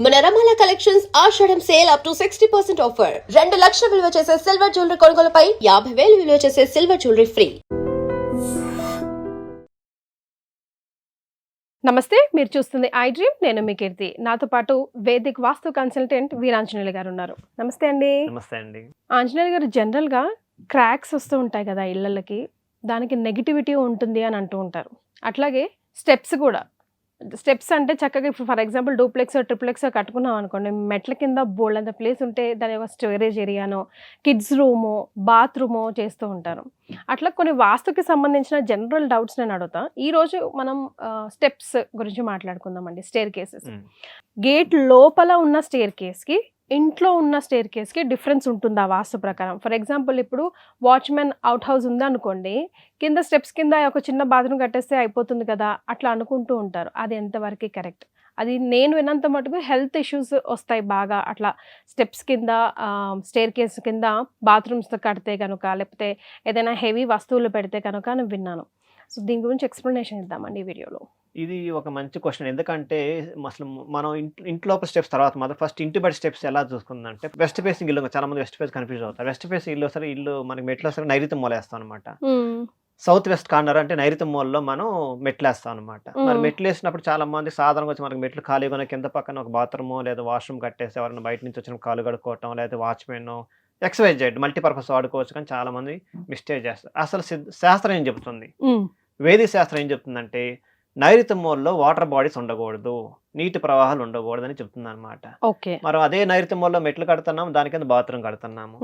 మన రమాల collections Ashadham sale up to 60% offer. 2 లక్షల విలువ చేసే సిల్వర్ జ్యువెలరీ కొనుగోలుపై 50,000 విలువ చేసే సిల్వర్ జ్యువెలరీ ఫ్రీ. నమస్తే, మీరు చూస్తుంది ఐ డ్రీమ్. నేను మీ కీర్తి. నాతో పాటు వేదిక్ వాస్తు కన్సల్టెంట్ వీరాంజనేయులు గారు ఉన్నారు. నమస్తే అండి. నమస్తే అండి. ఆంజనేయులు గారు, జనరల్గా క్రాక్స్ వస్తూ ఉంటాయి కదా ఇళ్ళకి, దానికి నెగిటివిటీ ఉంటుంది అని అంటూ ఉంటారు. అట్లాగే స్టెప్స్ కూడా, స్టెప్స్ అంటే చక్కగా ఇప్పుడు ఫర్ ఎగ్జాంపుల్ డూప్లెక్స్ ట్రిప్లెక్స్ కట్టుకున్నాం అనుకోండి, మెట్ల కింద బోల్డ్ అంత ప్లేస్ ఉంటే దాని యొక్క స్టోరేజ్ ఏరియానో, కిడ్స్ రూమో, బాత్రూమో చేస్తూ ఉంటారు. అట్లా కొన్ని వాస్తుకి సంబంధించిన జనరల్ డౌట్స్ నేను అడుగుతా. ఈరోజు మనం స్టెప్స్ గురించి మాట్లాడుకుందామండి. స్టేర్ కేసెస్, గేట్ లోపల ఉన్న స్టేర్ కేస్కి ఇంట్లో ఉన్న స్టేర్ కేస్కి డిఫరెన్స్ ఉంటుందా వాస్తు ప్రకారం? ఫర్ ఎగ్జాంపుల్ ఇప్పుడు వాచ్మెన్ అవుట్ హౌస్ ఉందనుకోండి, కింద స్టెప్స్ కింద ఒక చిన్న బాత్రూమ్ కట్టేస్తే అయిపోతుంది కదా అట్లా అనుకుంటూ ఉంటారు. అది ఎంతవరకు కరెక్ట్? అది నేను విన్నంత మటుకు హెల్త్ ఇష్యూస్ వస్తాయి బాగా అట్లా స్టెప్స్ కింద, స్టేర్ కేస్ కింద బాత్రూమ్స్ కడితే కనుక, లేకపోతే ఏదైనా హెవీ వస్తువులు పెడితే కనుక నేను విన్నాను. సో దీని గురించి ఎక్స్ప్లెనేషన్ ఇద్దామండి ఈ వీడియోలో. ఇది ఒక మంచి క్వశ్చన్. ఎందుకంటే అసలు మనం ఇంట్లోపల స్టెప్స్ తర్వాత మాత్రం ఫస్ట్ ఇంటి బయట స్టెప్స్ ఎలా చూసుకుందంటే, వెస్ట్ ఫేసింగ్ ఇల్లు, చాలా మంది వెస్ట్ ఫేస్ కన్ఫ్యూజ్ అవుతారు. వెస్ట్ ఫేసింగ్ ఇల్లు సరే, ఇల్లు మనకి మెట్లు సరే నైరుతి మూల వేస్తాం అనమాట. సౌత్ వెస్ట్ కార్నర్ అంటే నైరుతి మూలలో మనం మెట్లు వేస్తాం అనమాట. మరి మెట్లు వేసినప్పుడు చాలా మంది సాధారణంగా వచ్చి మనకి మెట్లు ఖాళీగా కింద పక్కన ఒక బాత్రూమ్ లేదా వాష్రూమ్ కట్టేసి ఎవరైనా బయట నుంచి వచ్చిన కాలు కడుక్కోవటం, లేదా వాచ్మెన్ ఎక్సర్సైజ్ చేయడం, మల్టీపర్పస్ వాడుకోవచ్చు. కానీ చాలా మంది మిస్టేక్ చేస్తారు. అసలు శాస్త్రం ఏం చెబుతుంది, వేదిక శాస్త్రం ఏం చెప్తుందంటే నైరుతి మూలలో వాటర్ బాడీస్ ఉండకూడదు, నీటి ప్రవాహాలు ఉండకూడదు అని చెప్తుంది అనమాట. మనం అదే నైరుతి మూలలో మెట్లు కడుతున్నాము, దాని కింద బాత్రూమ్ కడుతున్నాము,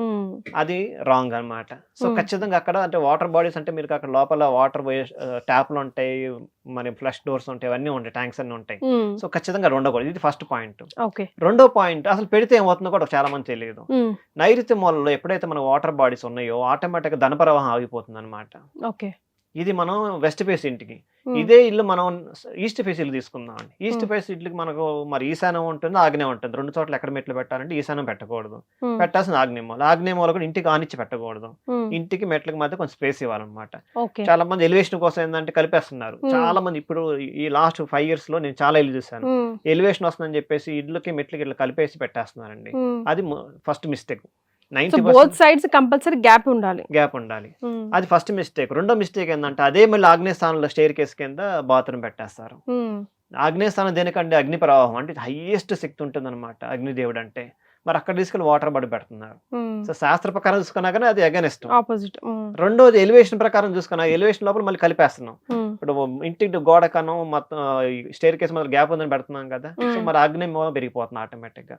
అది రాంగ్ అనమాట. సో ఖచ్చితంగా అక్కడ అంటే వాటర్ బాడీస్ అంటే మీరు అక్కడ లోపల వాటర్ పోయే ట్యాప్లు ఉంటాయి, మరి ఫ్లష్ డోర్స్ ఉంటాయి, అవన్నీ ఉంటాయి, ట్యాంక్స్ అన్ని ఉంటాయి. సో ఖచ్చితంగా ఉండకూడదు. ఇది ఫస్ట్ పాయింట్. రెండో పాయింట్, అసలు పెడితే ఏమవుతుందో కూడా చాలా మంది తెలియదు. నైరుతి మూలలో ఎప్పుడైతే మన వాటర్ బాడీస్ ఉన్నాయో ఆటోమేటిక్ గా ధన ప్రవాహం ఆగిపోతుంది అనమాట. ఇది మనం వెస్ట్ ఫేస్ ఇంటికి. ఇదే ఇల్లు మనం ఈస్ట్ ఫేస్ ఇల్లు తీసుకుందాం అండి. ఈస్ట్ ఫేస్ ఇల్లుకి మనకు మరి ఈశాన్యం ఉంటుంది, ఆగ్నేయం ఉంటుంది. రెండు చోట్ల ఎక్కడ మెట్లు పెట్టాలంటే ఈశాన్యం పెట్టకూడదు, పెట్టాల్సిన ఆగ్నేయం. ఆగ్నేయం కూడా ఇంటికి ఆనిచ్చి పెట్టకూడదు. ఇంటికి మెట్లకి మధ్య కొంచెం స్పేస్ ఇవ్వాలన్నమాట. చాలా మంది ఎలివేషన్ కోసం ఏంటంటే కలిపేస్తున్నారు. చాలా మంది ఇప్పుడు ఈ లాస్ట్ 5 years లో నేను చాలా ఇల్లు చూసాను, ఎలివేషన్ వస్తుందని చెప్పేసి ఇళ్ళకి మెట్లకి ఇట్లా కలిపేసి పెట్టేస్తున్నారండి. అది first mistake. Both sides compulsory gap ఉండాలి. అది ఫస్ట్ మిస్టేక్. రెండో మిస్టేక్ ఏంటంటే అదే మళ్ళీ ఆగ్నేయ స్థానంలో స్టేర్ కేస్ కింద బాత్రూమ్ పెట్టేస్తారు. ఆగ్నేయ స్థానం దేనికంటే అగ్ని ప్రవాహం అంటే హైయెస్ట్ శక్తి ఉంటుంది అనమాట అగ్నిదేవుడు అంటే. మరి అక్కడ తీసుకెళ్లి వాటర్ బాడీ పెడుతున్నారు. సో శాస్త్ర ప్రకారం చూసుకున్నా కానీ అది అగైనెస్ట్. రెండోది ఎలివేషన్ ప్రకారం చూసుకున్నా, ఎలివేషన్ లోపల మళ్ళీ కలిపేస్తున్నాం. ఇప్పుడు ఇంటికి గోడ కనం మొత్తం స్టేర్ కేస్ మధ్య గ్యాప్ ఉందని పెడుతున్నాం కదా. సో మరి ఆగ్నేయ మూలం పెరిగిపోతుంది ఆటోమేటిక్ గా.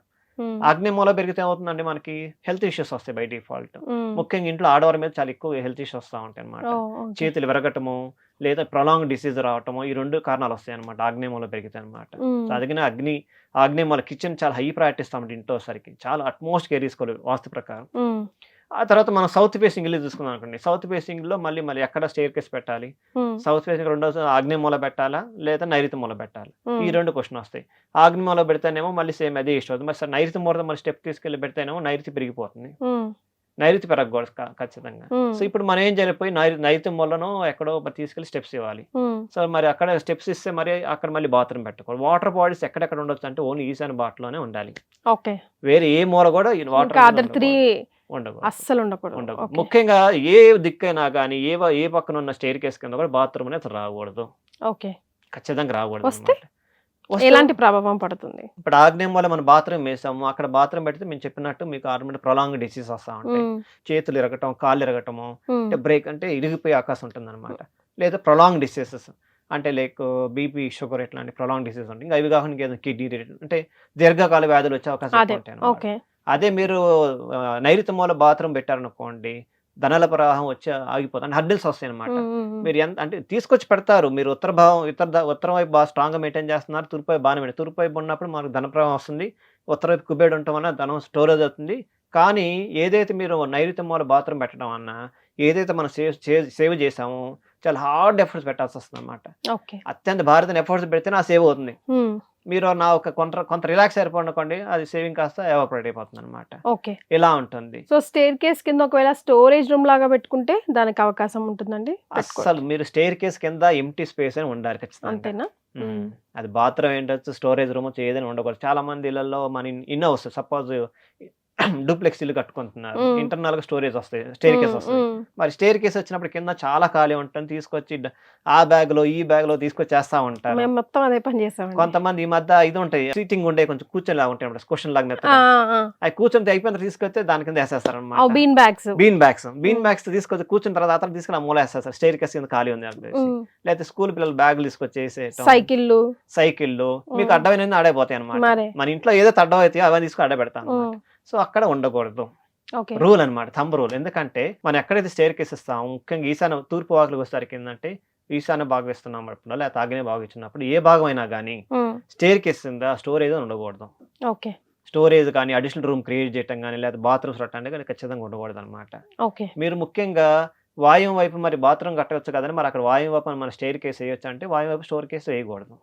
ఆగ్నేయ మూల పెరిగితే ఏమవుతుందండి, మనకి హెల్త్ ఇష్యూస్ వస్తాయి బై డిఫాల్ట్. ముఖ్యంగా ఇంట్లో ఆడవారి మీద చాలా ఎక్కువ హెల్త్ ఇష్యూస్ వస్తూ ఉంటాయి అనమాట. చేతులు విరగటము లేదా ప్రొలాంగ్ డిసీజ్ రావటము, ఈ 2 కారణాలు వస్తాయి అనమాట ఆగ్నేయ మూల పెరిగితే అనమాట. సో అందుకనే ఆగ్నేయ మూల కిచెన్ చాలా హై ప్రయారిటీ ఇస్తామంటే ఇంట్లో సరికి చాలా అట్మోస్ట్ కేర్ తీసుకోవాలి వాస్తు ప్రకారం. ఆ తర్వాత మనం సౌత్ ఫేసింగ్ ఇల్లు చూసుకున్నాం అనుకోండి. సౌత్ ఫేసింగ్ లో మళ్ళీ ఎక్కడ స్టేర్ కేస్ పెట్టాలి, సౌత్ ఫేసింగ్ రెండో ఆగ్నేయ మూల పెట్టాలా లేదా నైరుతి మూల పెట్టాలి, ఈ 2 క్వశ్చన్ వస్తాయి. ఆగ్నేయ మూల పెడితేనేమో మళ్ళీ సేమ్ అదే ఇష్టం అవుతుంది. మరి నైరుతి మూల మళ్ళీ స్టెప్ తీసుకెళ్లి పెడితేనేమో నైరుతి పెరిగిపోతుంది, నైరుతి పెరగకూడదు ఖచ్చితంగా. సో ఇప్పుడు మనం ఏం జరిగిపోయి నైరుతి మూలను ఎక్కడో తీసుకెళ్లి స్టెప్స్ ఇవ్వాలి. సో మరి అక్కడ స్టెప్స్ ఇస్తే మరి అక్కడ మళ్ళీ బాత్రూమ్ పెట్టకూడదు. వాటర్ బాడీస్ ఎక్కడెక్కడ ఉండొచ్చు అంటే ఓన్లీ ఈశాన్య బాట్లోనే ఉండాలి. వేరే ఏ మూల కూడా వాటర్ అస్సలు ఉండకూడదు. ముఖ్యంగా ఏ దిక్కైనా కానీ ఏ పక్కన ఉన్న స్టేర్ కేస్ కింద కూడా బాత్రూమ్ అనేది రాకూడదు. ఖచ్చితంగా రాకూడదు. ఎలాంటి ప్రభావం పడుతుంది? ఇప్పుడు ఆగ్నేయం వల్ల మనం బాత్రూమ్ వేసాము, అక్కడ బాత్రూమ్ పెడితే మేము చెప్పినట్టు మీకు ఆటోమేటిక్ ప్రొలాంగ్ డిసీజ్ వస్తా ఉంటాయి. చేతులు ఇరగటం, కాళ్ళు ఇరగటము, అంటే బ్రేక్ అంటే ఇరిగిపోయే అవకాశం ఉంటుంది అనమాట. లేదా ప్రొలాంగ్ డిసీజెస్ అంటే లైక్ బీపీ, షుగర్ ఇట్లాంటి ప్రొలాంగ్ డిసీజ్ ఉంటాయి. ఇంకా అవి కాకుండా కిడ్నీ అంటే దీర్ఘకాల వ్యాధులు వచ్చే అవకాశం ఉంటాయి. అదే మీరు నైరుతి మూల బాత్రూమ్ పెట్టారనుకోండి, ధనల ప్రవాహం వచ్చి ఆగిపోతుంది, హర్డిల్స్ వస్తాయి అనమాట. మీరు ఎంత అంటే తీసుకొచ్చి పెడతారు, మీరు ఉత్తరం వైపు బాగా స్ట్రాంగ్గా మెయింటైన్ చేస్తున్నారు, తూర్పు వైపు బాగానే మెయింటైన్. తూర్పు వైపు ఉన్నప్పుడు మనకు ధన ప్రవాహం వస్తుంది, ఉత్తర వైపు కుబేడు ఉండటం వల్ల ధనం స్టోరేజ్ అవుతుంది. కానీ ఏదైతే మీరు నైరుతి మూల బాత్రూమ్ పెట్టడం అన్నా, ఏదైతే మనం సేవ్ చేసామో చాలా హార్డ్ ఎఫర్ట్స్ పెట్టాల్సి వస్తుంది అనమాట. అత్యంత భారత ఎఫర్ట్స్ పెడితేనే ఆ సేవ్ అవుతుంది. మీరు నా ఒక కొంత రిలాక్స్ అయిపోండి, అది సేవింగ్ కాస్త ఎవాపరేట్ అయిపోతుంది అనమాట. ఇలా ఉంటుంది. సో స్టేర్ కేస్ కింద ఒకవేళ స్టోరేజ్ రూమ్ లాగా పెట్టుకుంటే దానికి అవకాశం ఉంటుందండి. అసలు మీరు స్టేర్ కేస్ కింద ఎంప్టీ స్పేస్ అని ఉండాలి ఖచ్చితంగా. అంతేనా? అది బాత్రూమ్ ఏంటొచ్చు, స్టోరేజ్ రూమ్ ఏదైనా ఉండకూడదు. చాలా మంది ఇళ్లలో మన ఇన్ హౌస్ సపోజ్ డూప్లెక్స్ ఇల్లు కట్టుకుంటున్నారు, ఇంటర్నల్ గా స్టోరేజ్ వస్తాయి, స్టేర్ కేస్ వస్తాయి. మరి స్టేర్ కేస్ వచ్చినప్పుడు కింద చాలా ఖాళీ ఉంటుంది, తీసుకొచ్చి ఆ బ్యాగ్ లో ఈ బ్యాగ్ లో తీసుకొచ్చేస్తా ఉంటారు. మేము మొత్తం అదే పని చేస్తాం. కొంతమంది ఈ మధ్య ఇది ఉంటాయి, సీటింగ్ ఉండే కొంచెం కూర్చొని లాగా ఉంటాయి, క్వశ్చన్ లాగా మెత్తగా. అవి కూర్చొని అయిపోయిన తీసుకొస్తే దాని కింద వేసేస్తారు అనమాట. బీన్ బ్యాగ్స్ తీసుకొచ్చి కూర్చున్న తర్వాత అతను తీసుకుని మూల వేసేస్తారు, స్టేర్ కేస్ కింద ఖాళీ ఉంది అని. లేకపోతే స్కూల్ పిల్లలు బ్యాగులు తీసుకొచ్చేసి సైకిళ్ళు మీకు అడ్డమైన ఆడైపోతాయి అనమాట. మన ఇంట్లో ఏదైతే అడ్డం అవుతాయో అవన్నీ తీసుకుని అడ్డపెడతాను. సో అక్కడ ఉండకూడదు రూల్ అనమాట, థంబ్ రూల్. ఎందుకంటే మనం ఎక్కడైతే స్టేర్ కేస్ ఇస్తాము, ముఖ్యంగా ఈశాన్య తూర్పు వాకులకు వచ్చేసరికి ఏంటంటే ఈశాన్య భాగం ఇస్తున్నప్పుడు లేకపోతే ఆగ్నేయ భాగం ఇచ్చినప్పుడు ఏ భాగం అయినా కానీ స్టేర్ కేస్ కింద స్టోరేజ్ ఉండకూడదు. స్టోరేజ్ కానీ అడిషనల్ రూమ్ క్రియేట్ చేయడం కానీ లేదా బాత్రూమ్స్ కట్టండి కానీ ఖచ్చితంగా ఉండకూడదు అనమాట. మీరు ముఖ్యంగా వాయువు వైపు మరి బాత్రూమ్ కట్టవచ్చు కదండి, మరి అక్కడ వాయువు వైపు మన స్టేర్ కేస్ వేయొచ్చు అంటే వాయువు వైపు స్టోర్ కేసు వేయకూడదు.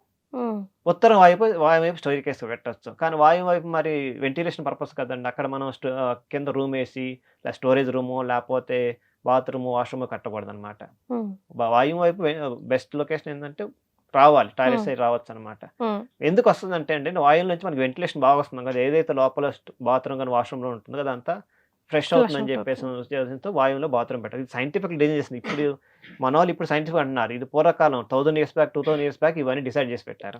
ఉత్తరం వాయువు స్టోర్ కేసు పెట్టచ్చు, కానీ వాయువు వైపు మరి వెంటిలేషన్ పర్పస్ కదండి, అక్కడ మనం కింద రూమ్ వేసి లేదా స్టోరేజ్ రూము లేకపోతే బాత్రూమ్ వాష్రూమ్ కట్టకూడదు అనమాట. వాయువు వైపు బెస్ట్ లొకేషన్ ఏంటంటే రావాలి, టాయిలెట్ సైడ్ రావచ్చు అనమాట. ఎందుకు వస్తుంది అంటే అండి, వాయువు నుంచి మనకి వెంటిలేషన్ బాగా వస్తుంది కదా, ఏదైతే లోపల బాత్రూమ్ కానీ వాష్రూమ్ లో ఉంటుందో కదా అంతా ఫ్రెష్ అవుతుందని చెప్పేసి ఉద్దేశంతో వాయువులో బాత్రూమ్ పెట్టారు. ఇది సైంటిఫిక్ డిజైన్ చేసింది. ఇప్పుడు మన వాళ్ళు ఇప్పుడు సైంటిఫిక్ అంటున్నారు, ఇది పూర్వకాలం 1000 years బ్యాక్ 2000 years బ్యాక్ ఇవన్నీ డిసైడ్ చేసి పెట్టారు.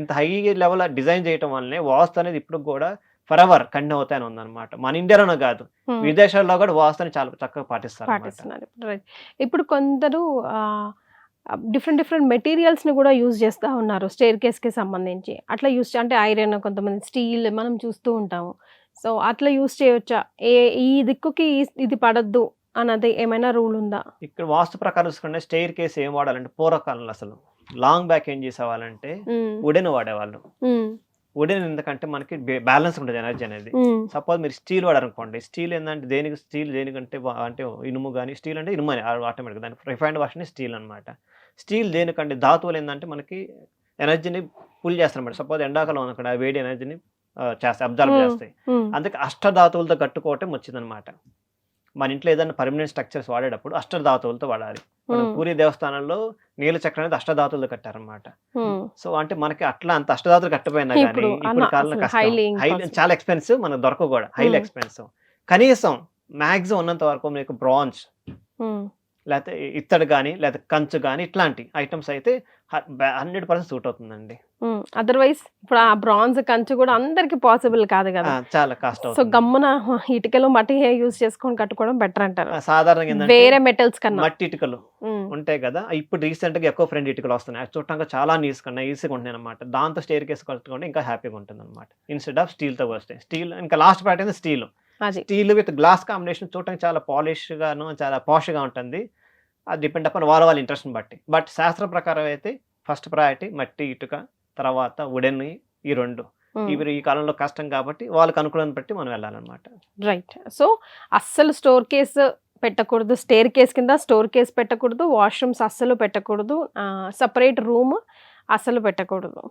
ఇంత హై లెవెల్ డిజైన్ చేయడం వల్లనే వాస్తు అనేది ఇప్పుడు కూడా ఫర్ ఎవర్ కంటిన్యూ అవుతాయని ఉందన్నమాట. మన ఇండియాలోనే కాదు, విదేశాల్లో కూడా వాస్తుని చాలా చక్కగా పాటిస్తారు. ఇప్పుడు కొందరు డిఫరెంట్ మెటీరియల్స్ ని కూడా యూజ్ చేస్తూ ఉన్నారు స్టేర్ కేస్ కి సంబంధించి. అట్లా యూజ్ అంటే ఐరన్, కొంతమంది స్టీల్ మనం చూస్తూ ఉంటాము. సో అట్లా యూజ్ చేయొచ్చా? ఈ దిక్కుకి ఇది పడద్దు అన్నది ఏమైనా రూల్ ఉందా? ఇక్కడ వాస్తు ప్రకారం చూసుకుంటే స్టేర్ కేస్ ఏం వాడాలంటే పూర్వకాలంలో అసలు లాంగ్ బ్యాక్ ఏం చేసేవాళ్ళంటే వుడెన్ వాడేవాళ్ళు. వుడెన్ ఎందుకంటే మనకి బ్యాలెన్స్ ఉంటుంది ఎనర్జీ అనేది. సపోజ్ మీరు స్టీల్ వాడారనుకోండి, స్టీల్ ఏంటంటే దేనికంటే అంటే ఇనుము కానీ, స్టీల్ అంటే ఇనుము అని ఆటోమేటిక్ దాని రిఫైన్డ్ వర్షన్ స్టీల్ అనమాట. స్టీల్ దేనికంటే ధాతువులు ఏంటంటే మనకి ఎనర్జీని పుల్ చేస్తారన్నమాట. సపోజ్ ఎండాకాలం అనుకోండి ఆ వేడి ఎనర్జీని చేస్తాయి, అబ్జర్వ్ చేస్తాయి. అందుకే అష్టధాతువులతో కట్టుకోవటం వచ్చిందనమాట. మన ఇంట్లో ఏదైనా పర్మనెంట్ స్ట్రక్చర్స్ వాడేటప్పుడు అష్టధాతువులతో వాడాలి. పూరి దేవస్థానంలో నీల చక్రం అనేది అష్టధాతువులతో కట్టారనమాట. సో అంటే మనకి అట్లా అంత అష్టధాతులు కట్టపోయినా కానీ ఇప్పుడు కాలంలో కష్టం, చాలా ఎక్స్పెన్సివ్, మనకు దొరక కూడా హైలీ ఎక్స్పెన్సివ్. కనీసం మాక్సిమం ఉన్నంత వరకు మీకు బ్రాంజ్ లేకపోతే ఇత్తడి కానీ లేదా కంచు కానీ ఇట్లాంటి ఐటమ్స్ అయితే 100% సూట్ అవుతుందండి. అదర్వైజ్ ఇప్పుడు ఆ బ్రాంజ్ కంచు కూడా అందరికి పాసిబుల్ కాదు కదా, చాలా కాస్ట్. సో గమ్మున ఇటుకలు మట్టి యూజ్ చేసుకొని కట్టుకోవడం బెటర్ అంటారు. సాధారణంగా వేరే మెటల్స్ కన్నా మట్టి ఇటుకలు ఉంటాయి కదా, ఇప్పుడు రీసెంట్ గా ఎక్కువ ఫ్రెండ్ ఇటుకలు వస్తున్నాయి, చూడటానికి చాలా ఈజీగా ఉంటున్నాయి అనమాట. దాంతో స్టేర్ కేసు కట్టుకుంటే ఇంకా హ్యాపీగా ఉంటుంది అనమాట, ఇన్స్టెడ్ ఆఫ్ స్టీల్ తో వస్తాయి. స్టీల్ ఇంకా లాస్ట్ పార్ట్ అయితే స్టీల్ విత్ గ్లాస్ కాంబినేషన్ చూడటానికి చాలా పాలిష్ గాను చాలా పాష్ గా ఉంటుంది. అది డిపెండ్ అపాన్ వాళ్ళ ఇంట్రెస్ట్ బట్టి. బట్ శాస్త్రం ప్రకారం అయితే ఫస్ట్ ప్రయారిటీ మట్టి ఇటుక, తర్వాత వుడెన్, ఈ రెండు. ఇవి ఈ కాలంలో కష్టం కాబట్టి వాళ్ళకి అనుకూలాన్ని బట్టి మనం వెళ్ళాలన్నమాట. రైట్. సో అస్సలు స్టోర్ కేస్ పెట్టకూడదు, స్టేర్ కేస్ కింద స్టోర్ కేస్ పెట్టకూడదు, వాష్రూమ్స్ అస్సలు పెట్టకూడదు, సపరేట్ రూమ్ అస్సలు పెట్టకూడదు.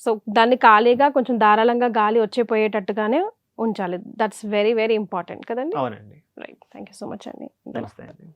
సో దాన్ని ఖాళీగా కొంచెం ధారాళంగా గాలి వచ్చేపోయేటట్టుగానే ఉంచాలి. దట్స్ వెరీ వెరీ ఇంపార్టెంట్ కదండి. అవునండి. Right. Thank you so much అండి. నమస్తే అండి.